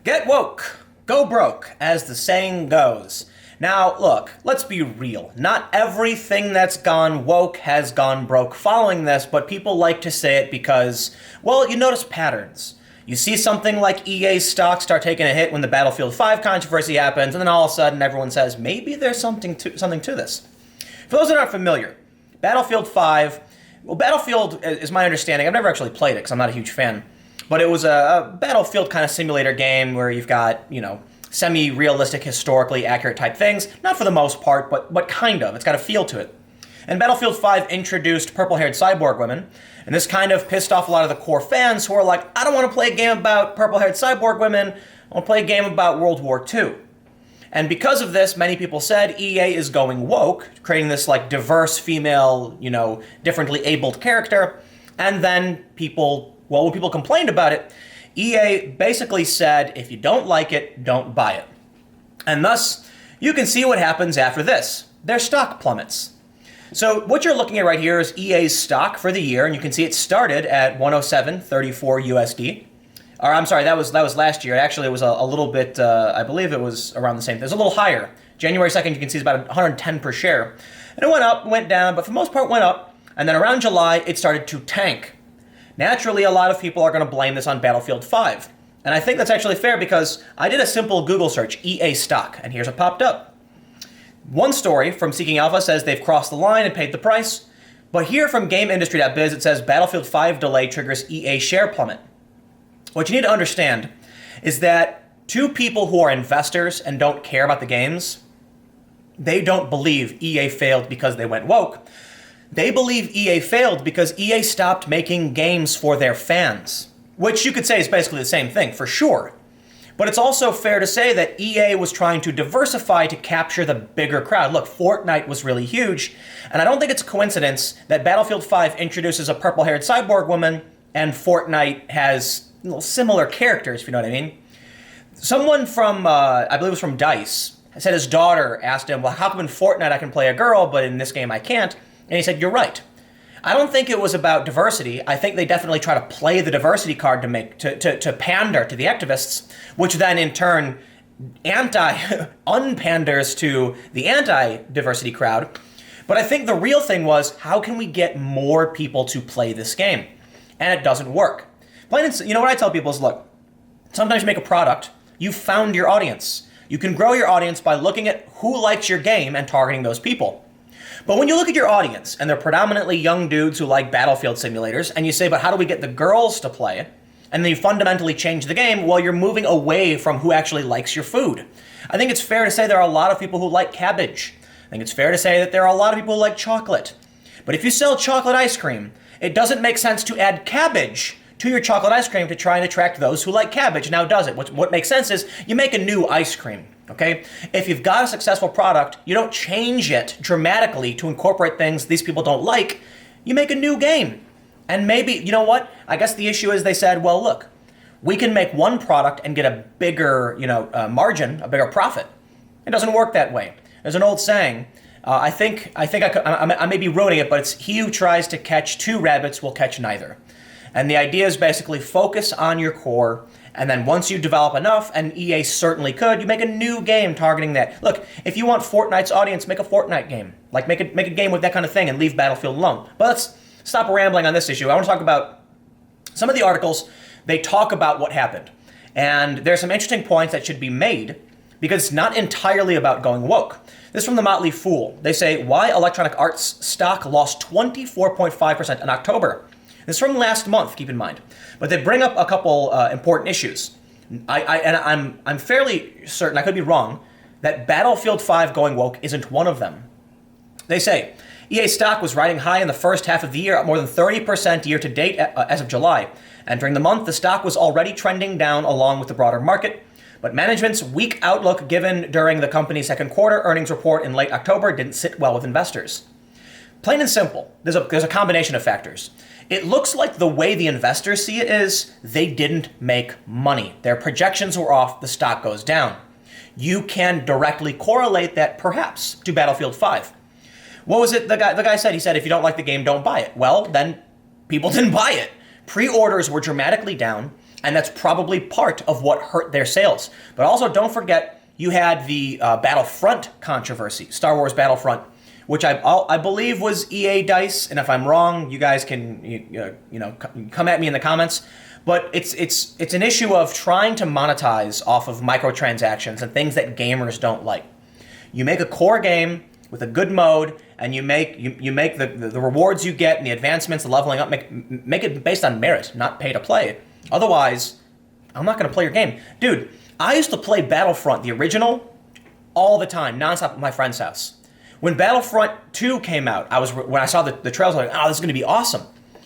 Get woke, go broke, as the saying goes. Now, look, let's be real. Not everything that's gone woke has gone broke following this, but people like to say it because, well, you notice patterns. You see something like EA's stock start taking a hit when the Battlefield 5 controversy happens, and then all of a sudden everyone says, maybe there's something to this. For those that aren't familiar, Battlefield 5, well, Battlefield is my understanding. I've never actually played it because I'm not a huge fan. But it was a Battlefield kind of simulator game where you've got, semi-realistic, historically accurate type things. Not for the most part, but kind of. It's got a feel to it. And Battlefield 5 introduced purple-haired cyborg women, and this kind of pissed off a lot of the core fans who are like, I don't want to play a game about purple-haired cyborg women, I want to play a game about World War II. And because of this, many people said EA is going woke, creating this diverse female, differently abled character, and then when people complained about it, EA basically said, if you don't like it, don't buy it. And thus, you can see what happens after this. Their stock plummets. So what you're looking at right here is EA's stock for the year, and you can see it started at 107.34 USD. Or I'm sorry, that was last year. Actually, it was a little bit, I believe it was around the same thing. It was a little higher. January 2nd, you can see it's about 110 per share. And it went up, went down, but for the most part went up. And then around July, it started to tank. Naturally, a lot of people are going to blame this on Battlefield 5. And I think that's actually fair because I did a simple Google search, EA stock, and here's what popped up. One story from Seeking Alpha says they've crossed the line and paid the price. But here from GameIndustry.biz, it says Battlefield 5 delay triggers EA share plummet. What you need to understand is that to people who are investors and don't care about the games, they don't believe EA failed because they went woke. They believe EA failed because EA stopped making games for their fans, which you could say is basically the same thing, for sure. But it's also fair to say that EA was trying to diversify to capture the bigger crowd. Look, Fortnite was really huge, and I don't think it's a coincidence that Battlefield 5 introduces a purple-haired cyborg woman and Fortnite has similar characters, if you know what I mean. Someone from, I believe it was from DICE, said his daughter asked him, well, how come in Fortnite I can play a girl, but in this game I can't? And he said, you're right. I don't think it was about diversity. I think they definitely try to play the diversity card to pander to the activists, which then in turn unpanders to the anti-diversity crowd. But I think the real thing was, how can we get more people to play this game? And it doesn't work. What I tell people is, look, sometimes you make a product, you found your audience. You can grow your audience by looking at who likes your game and targeting those people. But when you look at your audience, and they're predominantly young dudes who like Battlefield simulators, and you say, but how do we get the girls to play? And then you fundamentally change the game, well, you're moving away from who actually likes your food. I think it's fair to say there are a lot of people who like cabbage. I think it's fair to say that there are a lot of people who like chocolate. But if you sell chocolate ice cream, it doesn't make sense to add cabbage to your chocolate ice cream to try and attract those who like cabbage. Now, does it? What makes sense is you make a new ice cream. Okay? If you've got a successful product, you don't change it dramatically to incorporate things these people don't like. You make a new game. And maybe, you know what? I guess the issue is they said, well, look, we can make one product and get a bigger, margin, a bigger profit. It doesn't work that way. There's an old saying, I may be ruining it, but it's he who tries to catch two rabbits will catch neither. And the idea is basically focus on your core, and then once you develop enough, and EA certainly could, you make a new game targeting that. Look, if you want Fortnite's audience, make a Fortnite game. Make a game with that kind of thing and leave Battlefield alone. But let's stop rambling on this issue. I want to talk about some of the articles. They talk about what happened. And there's some interesting points that should be made because it's not entirely about going woke. This is from the Motley Fool. They say, why Electronic Arts stock lost 24.5% in October. This is from last month, keep in mind. But they bring up a couple important issues. I'm fairly certain, I could be wrong, that Battlefield 5 going woke isn't one of them. They say, EA stock was riding high in the first half of the year, up more than 30% year to date as of July. And during the month, the stock was already trending down along with the broader market. But management's weak outlook given during the company's second quarter earnings report in late October didn't sit well with investors. Plain and simple, there's a combination of factors. It looks like the way the investors see it is they didn't make money. Their projections were off, the stock goes down. You can directly correlate that perhaps to Battlefield 5. What was it the guy said? He said, if you don't like the game, don't buy it. Well, then people didn't buy it. Pre-orders were dramatically down. And that's probably part of what hurt their sales. But also don't forget, you had the Battlefront controversy, Star Wars Battlefront, which I believe was EA Dice. And if I'm wrong, you guys can come at me in the comments. But it's an issue of trying to monetize off of microtransactions and things that gamers don't like. You make a core game with a good mode, and you make the rewards you get and the advancements, the leveling up, make it based on merit, not pay to play. Otherwise, I'm not going to play your game. Dude, I used to play Battlefront, the original, all the time, nonstop at my friend's house. When Battlefront 2 came out, when I saw the trailers, I was like, oh, this is going to be awesome.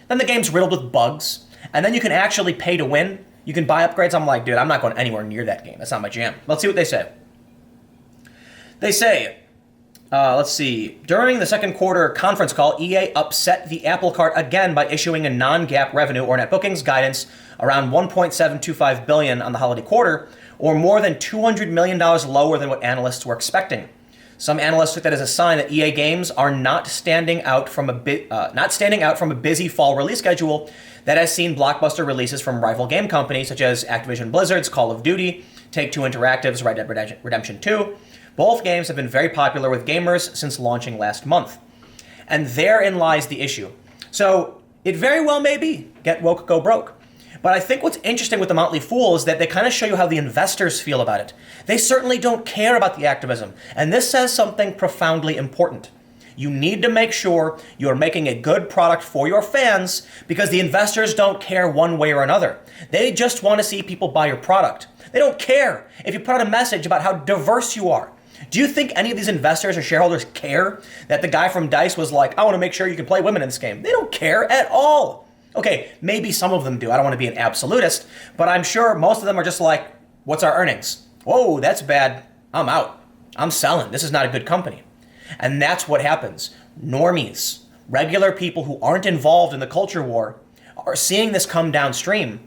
Then the game's riddled with bugs, and then you can actually pay to win. You can buy upgrades. I'm like, dude, I'm not going anywhere near that game. That's not my jam. Let's see what they say. They say, let's see. During the second quarter conference call, EA upset the apple cart again by issuing a non-GAAP revenue or net bookings guidance around $1.725 billion on the holiday quarter, or more than $200 million lower than what analysts were expecting. Some analysts took that as a sign that EA games are not standing out from a busy fall release schedule that has seen blockbuster releases from rival game companies such as Activision Blizzard's Call of Duty, Take-Two Interactive's Red Dead Redemption 2. Both games have been very popular with gamers since launching last month. And therein lies the issue. So it very well may be get woke, go broke. But I think what's interesting with the Motley Fool is that they kind of show you how the investors feel about it. They certainly don't care about the activism. And this says something profoundly important. You need to make sure you're making a good product for your fans, because the investors don't care one way or another. They just want to see people buy your product. They don't care if you put out a message about how diverse you are. Do you think any of these investors or shareholders care that the guy from DICE was like, I want to make sure you can play women in this game? They don't care at all. Okay, maybe some of them do. I don't want to be an absolutist, but I'm sure most of them are just like, what's our earnings? Whoa, that's bad. I'm out. I'm selling. This is not a good company. And that's what happens. Normies, regular people who aren't involved in the culture war, are seeing this come downstream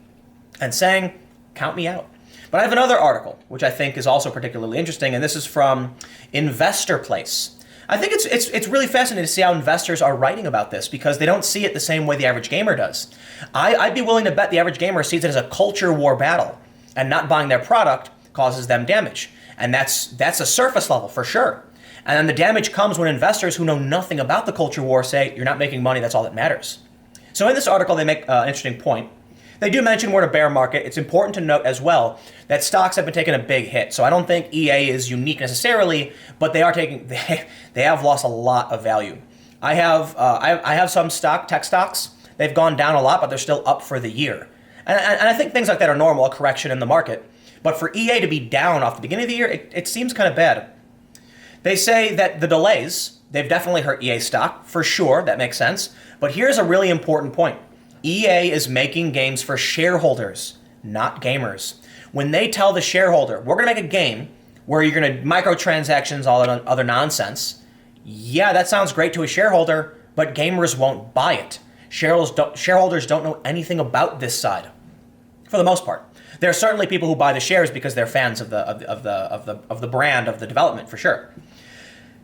and saying, count me out. But I have another article, which I think is also particularly interesting, and this is from Investor Place. I think it's really fascinating to see how investors are writing about this, because they don't see it the same way the average gamer does. I'd be willing to bet the average gamer sees it as a culture war battle, and not buying their product causes them damage. And that's a surface level for sure. And then the damage comes when investors who know nothing about the culture war say, you're not making money, that's all that matters. So in this article, they make an interesting point. They do mention we're in a bear market. It's important to note as well that stocks have been taking a big hit. So I don't think EA is unique necessarily, but they have lost a lot of value. I have some tech stocks. They've gone down a lot, but they're still up for the year. And I think things like that are normal, a correction in the market. But for EA to be down off the beginning of the year, it seems kind of bad. They say that the delays, they've definitely hurt EA stock, for sure, that makes sense. But here's a really important point. EA is making games for shareholders, not gamers. When they tell the shareholder, we're going to make a game where you're going to microtransactions, all that other nonsense, yeah, that sounds great to a shareholder, but gamers won't buy it. Shareholders don't know anything about this side, for the most part. There are certainly people who buy the shares because they're fans of the brand, of the development, for sure.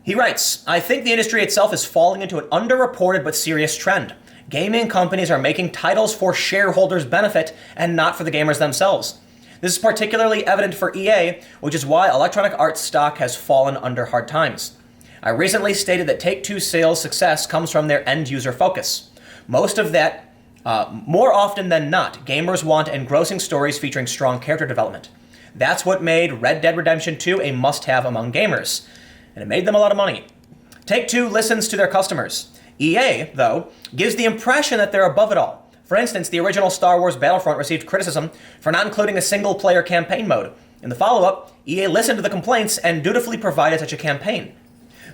He writes, I think the industry itself is falling into an underreported but serious trend. Gaming companies are making titles for shareholders' benefit and not for the gamers themselves. This is particularly evident for EA, which is why Electronic Arts stock has fallen under hard times. I recently stated that Take-Two's sales success comes from their end-user focus. Most of that, more often than not, gamers want engrossing stories featuring strong character development. That's what made Red Dead Redemption 2 a must-have among gamers, and it made them a lot of money. Take-Two listens to their customers. EA, though, gives the impression that they're above it all. For instance, the original Star Wars Battlefront received criticism for not including a single-player campaign mode. In the follow-up, EA listened to the complaints and dutifully provided such a campaign.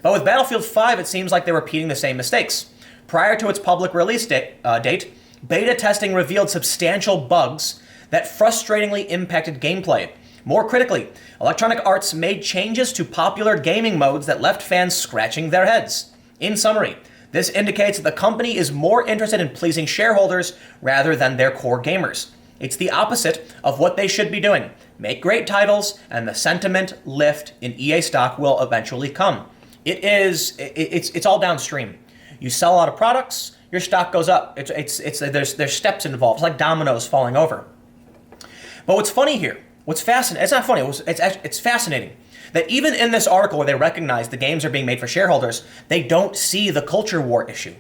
But with Battlefield 5, it seems like they're repeating the same mistakes. Prior to its public release date, beta testing revealed substantial bugs that frustratingly impacted gameplay. More critically, Electronic Arts made changes to popular gaming modes that left fans scratching their heads. In summary, this indicates that the company is more interested in pleasing shareholders rather than their core gamers. It's the opposite of what they should be doing. Make great titles, and the sentiment lift in EA stock will eventually come. It's all downstream. You sell a lot of products, your stock goes up. There's steps involved. It's like dominoes falling over. But what's funny here, what's fascinating, it's not funny, it's fascinating that even in this article where they recognize the games are being made for shareholders, they don't see the culture war issue.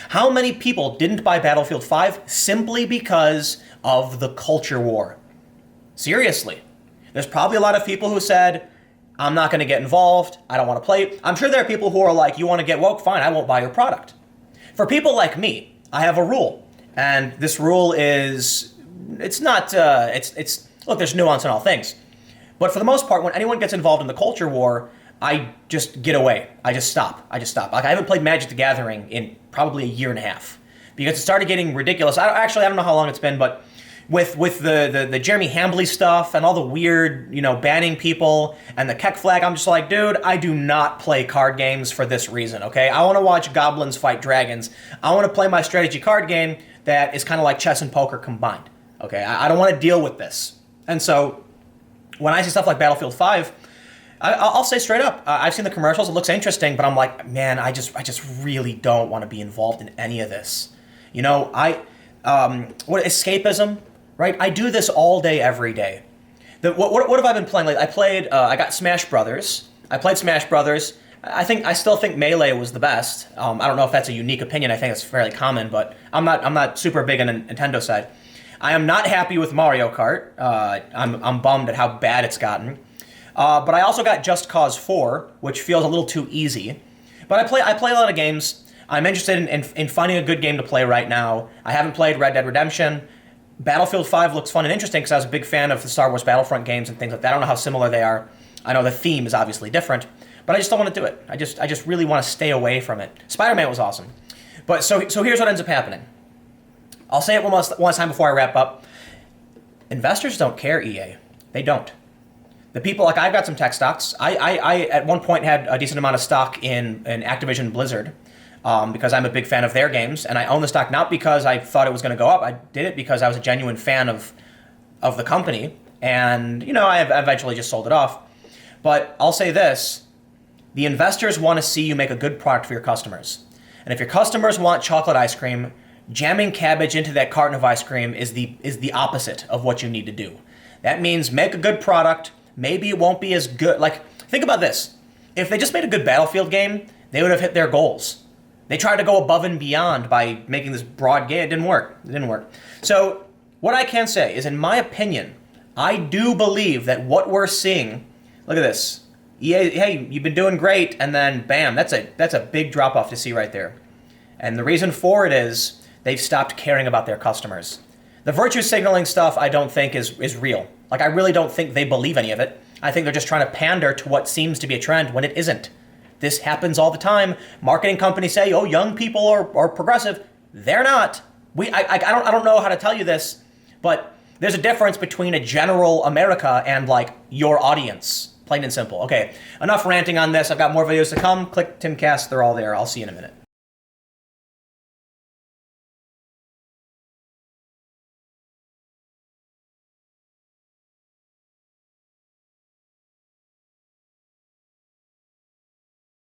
How many people didn't buy Battlefield 5 simply because of the culture war? Seriously. There's probably a lot of people who said, I'm not going to get involved, I don't want to play. I'm sure there are people who are like, you want to get woke? Fine, I won't buy your product. For people like me, I have a rule. And this rule is, it's not, look, there's nuance in all things. But for the most part, when anyone gets involved in the culture war, I just get away. I just stop. Like, I haven't played Magic the Gathering in probably a year and a half because it started getting ridiculous. I don't know how long it's been, but with the Jeremy Hambley stuff and all the weird, banning people and the Keck flag, I'm just like, dude, I do not play card games for this reason, okay? I want to watch goblins fight dragons. I want to play my strategy card game that is kind of like chess and poker combined, okay? I don't want to deal with this. And so when I see stuff like Battlefield 5, I'll say straight up, I've seen the commercials, it looks interesting, but I'm like, man, I just really don't want to be involved in any of this. Escapism, right? I do this all day, every day. What have I been playing lately? I got Smash Brothers. I played Smash Brothers. I still think Melee was the best. I don't know if that's a unique opinion. I think it's fairly common, but I'm not super big on the Nintendo side. I am not happy with Mario Kart. I'm bummed at how bad it's gotten. But I also got Just Cause 4, which feels a little too easy. But I play a lot of games. I'm interested in finding a good game to play right now. I haven't played Red Dead Redemption. Battlefield 5 looks fun and interesting because I was a big fan of the Star Wars Battlefront games and things like that. I don't know how similar they are. I know the theme is obviously different, but I just don't want to do it. I just really want to stay away from it. Spider-Man was awesome. But so here's what ends up happening. I'll say it one last time before I wrap up. Investors don't care, EA. They don't. The people, like, I've got some tech stocks. I at one point had a decent amount of stock in Activision Blizzard because I'm a big fan of their games, and I own the stock not because I thought it was going to go up. I did it because I was a genuine fan of the company, and I eventually just sold it off. But I'll say this: the investors want to see you make a good product for your customers, and if your customers want chocolate ice cream, jamming cabbage into that carton of ice cream is the opposite of what you need to do. That means make a good product. Maybe it won't be as good. Like, think about this. If they just made a good Battlefield game, they would have hit their goals. They tried to go above and beyond by making this broad game. It didn't work. So what I can say is, in my opinion, I do believe that what we're seeing, look at this. EA, hey, you've been doing great, and then bam, that's a big drop off to see right there. And the reason for it is they've stopped caring about their customers. The virtue signaling stuff I don't think is real. Like, I really don't think they believe any of it. I think they're just trying to pander to what seems to be a trend when it isn't. This happens all the time. Marketing companies say, oh, young people are progressive. They're not. I don't know how to tell you this, but there's a difference between a general America and, like, your audience. Plain and simple. Okay, enough ranting on this. I've got more videos to come. Click Timcast. They're all there. I'll see you in a minute.